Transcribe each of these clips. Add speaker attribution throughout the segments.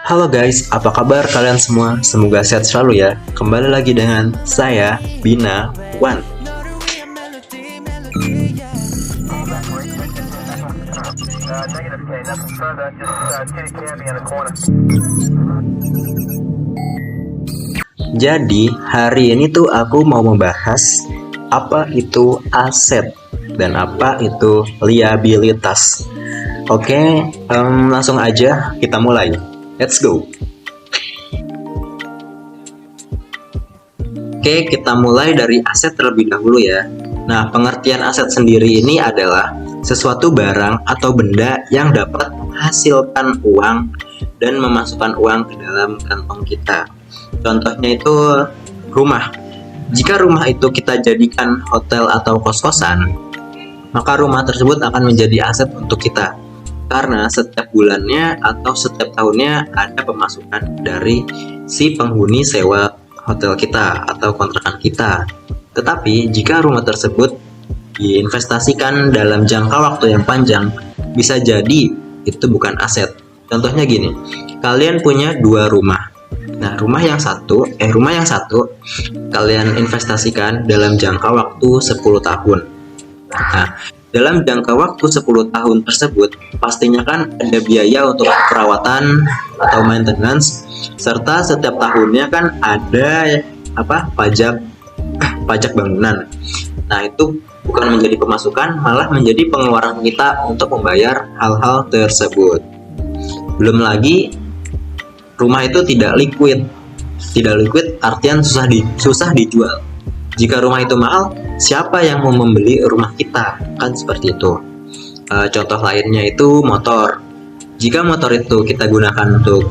Speaker 1: Halo guys, apa kabar kalian semua? Semoga sehat selalu ya. Kembali lagi dengan saya, Bina Wan. Jadi, hari ini tuh aku mau membahas apa itu aset dan apa itu liabilitas. Oke, langsung aja kita mulai. Let's go. Oke, kita mulai dari aset terlebih dahulu ya. Nah, pengertian aset sendiri ini adalah sesuatu barang atau benda yang dapat menghasilkan uang dan memasukkan uang ke dalam kantong kita. Contohnya itu rumah. Jika rumah itu kita jadikan hotel atau kos-kosan, maka rumah tersebut akan menjadi aset untuk kita. Karena setiap bulannya atau setiap tahunnya ada pemasukan dari si penghuni sewa hotel kita atau kontrakan kita. Tetapi jika rumah tersebut diinvestasikan dalam jangka waktu yang panjang, bisa jadi itu bukan aset. Contohnya gini, kalian punya dua rumah. Nah, rumah yang satu kalian investasikan dalam jangka waktu 10 tahun. Nah, dalam jangka waktu 10 tahun tersebut, pastinya kan ada biaya untuk perawatan atau maintenance, serta setiap tahunnya kan ada pajak bangunan. Nah, itu bukan menjadi pemasukan, malah menjadi pengeluaran kita untuk membayar hal-hal tersebut. Belum lagi rumah itu tidak liquid. Tidak liquid artian susah dijual. Jika rumah itu mahal, siapa yang mau membeli rumah kita? Kan seperti itu. Contoh lainnya itu motor. Jika motor itu kita gunakan untuk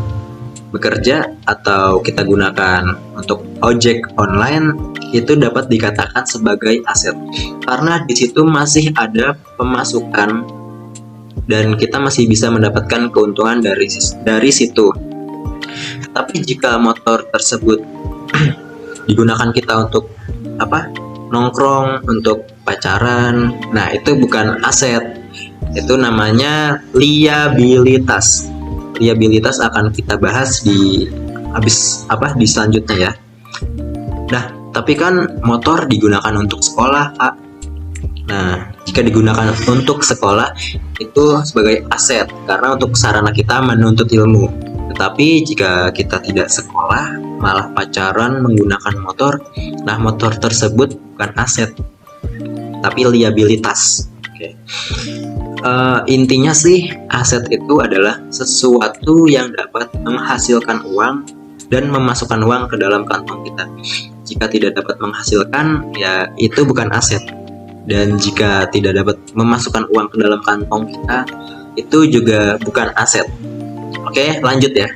Speaker 1: bekerja atau kita gunakan untuk ojek online, itu dapat dikatakan sebagai aset. Karena di situ masih ada pemasukan dan kita masih bisa mendapatkan keuntungan dari situ. Tapi jika motor tersebut digunakan kita untuk nongkrong, untuk pacaran, nah itu bukan aset, itu namanya liabilitas. Liabilitas akan kita bahas di selanjutnya ya. Nah, tapi kan motor digunakan untuk sekolah, Pak. Nah, jika digunakan untuk sekolah itu sebagai aset karena untuk sarana kita menuntut ilmu. Tetapi jika kita tidak sekolah, malah pacaran menggunakan motor, nah motor tersebut bukan aset, tapi liabilitas. Oke. Intinya sih, aset itu adalah sesuatu yang dapat menghasilkan uang dan memasukkan uang ke dalam kantong kita. Jika tidak dapat menghasilkan, ya itu bukan aset. Dan jika tidak dapat memasukkan uang ke dalam kantong kita, itu juga bukan aset. Oke, lanjut ya.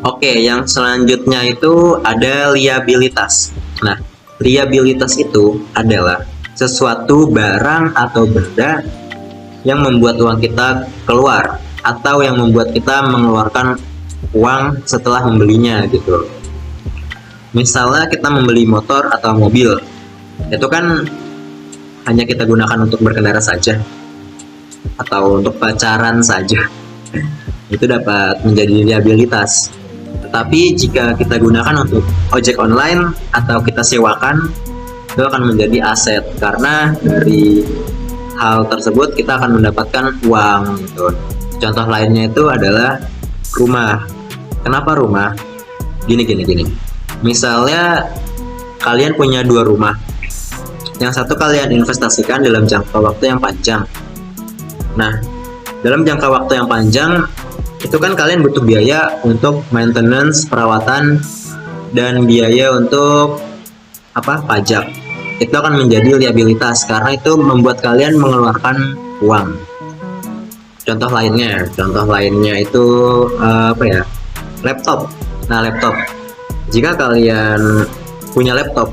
Speaker 1: Oke, yang selanjutnya itu ada liabilitas. Nah, liabilitas itu adalah sesuatu barang atau benda yang membuat uang kita keluar atau yang membuat kita mengeluarkan uang setelah membelinya gitu. Misalnya kita membeli motor atau mobil, itu kan hanya kita gunakan untuk berkendara saja atau untuk pacaran saja, itu dapat menjadi liabilitas. Tetapi jika kita gunakan untuk ojek online atau kita sewakan, itu akan menjadi aset karena dari hal tersebut kita akan mendapatkan uang gitu. Contoh lainnya itu adalah rumah. Kenapa rumah? Gini. Misalnya kalian punya dua rumah. Yang satu kalian investasikan dalam jangka waktu yang panjang. Nah, dalam jangka waktu yang panjang, itu kan kalian butuh biaya untuk maintenance, perawatan, dan biaya untuk pajak. Itu akan menjadi liabilitas karena itu membuat kalian mengeluarkan uang. Contoh lainnya itu laptop. Nah, laptop. Jika kalian punya laptop,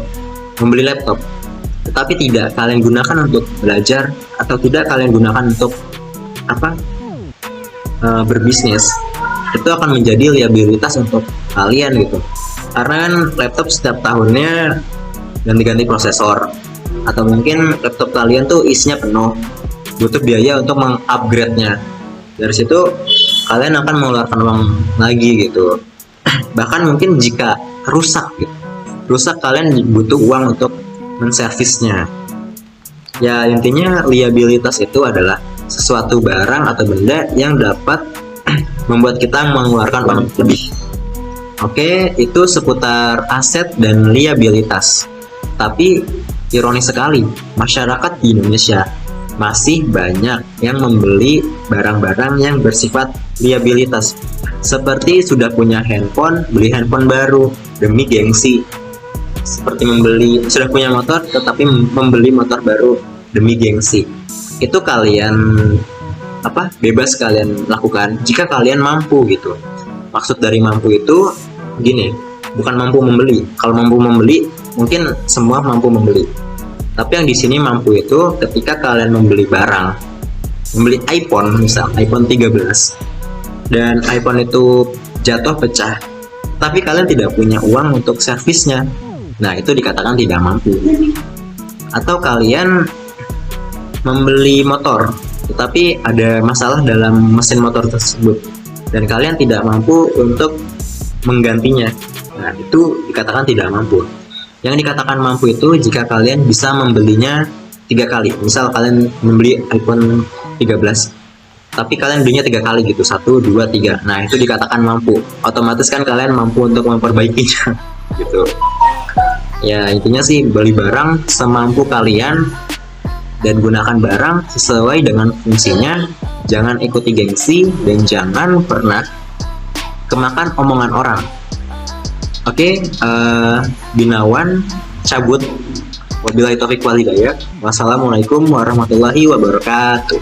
Speaker 1: membeli laptop, tetapi tidak kalian gunakan untuk belajar atau tidak kalian gunakan untuk berbisnis, itu akan menjadi liabilitas untuk kalian gitu. Karena kan laptop setiap tahunnya ganti-ganti prosesor, atau mungkin laptop kalian tuh isinya penuh, butuh biaya untuk mengupgrade-nya. Dari situ kalian akan mengeluarkan uang lagi gitu. Bahkan mungkin jika rusak gitu, rusak kalian butuh uang untuk menservisnya. Ya intinya liabilitas itu adalah sesuatu barang atau benda yang dapat membuat kita mengeluarkan uang lebih. Oke, itu seputar aset dan liabilitas. Tapi ironis sekali, masyarakat di Indonesia masih banyak yang membeli barang-barang yang bersifat liabilitas. Seperti sudah punya handphone, beli handphone baru demi gengsi. Seperti sudah punya motor tetapi membeli motor baru demi gengsi. Itu kalian bebas kalian lakukan jika kalian mampu gitu. Maksud dari mampu itu gini, bukan mampu membeli. Kalau mampu membeli mungkin semua mampu membeli. Tapi yang di sini mampu itu ketika kalian membeli barang, membeli iPhone, misal iPhone 13, dan iPhone itu jatuh pecah, tapi kalian tidak punya uang untuk servisnya. Nah, itu dikatakan tidak mampu. Atau kalian membeli motor, tetapi ada masalah dalam mesin motor tersebut, dan kalian tidak mampu untuk menggantinya. Nah, itu dikatakan tidak mampu. Yang dikatakan mampu itu jika kalian bisa membelinya 3 kali. Misal kalian membeli iPhone 13, tapi kalian belinya 3 kali gitu, 1, 2, 3. Nah, itu dikatakan mampu. Otomatis kan kalian mampu untuk memperbaikinya gitu. Ya, intinya sih beli barang semampu kalian dan gunakan barang sesuai dengan fungsinya. Jangan ikuti gengsi dan jangan pernah kemakan omongan orang. Oke, Binawan cabut. Wabillahi taufiq wal hidayah. Wassalamualaikum warahmatullahi wabarakatuh.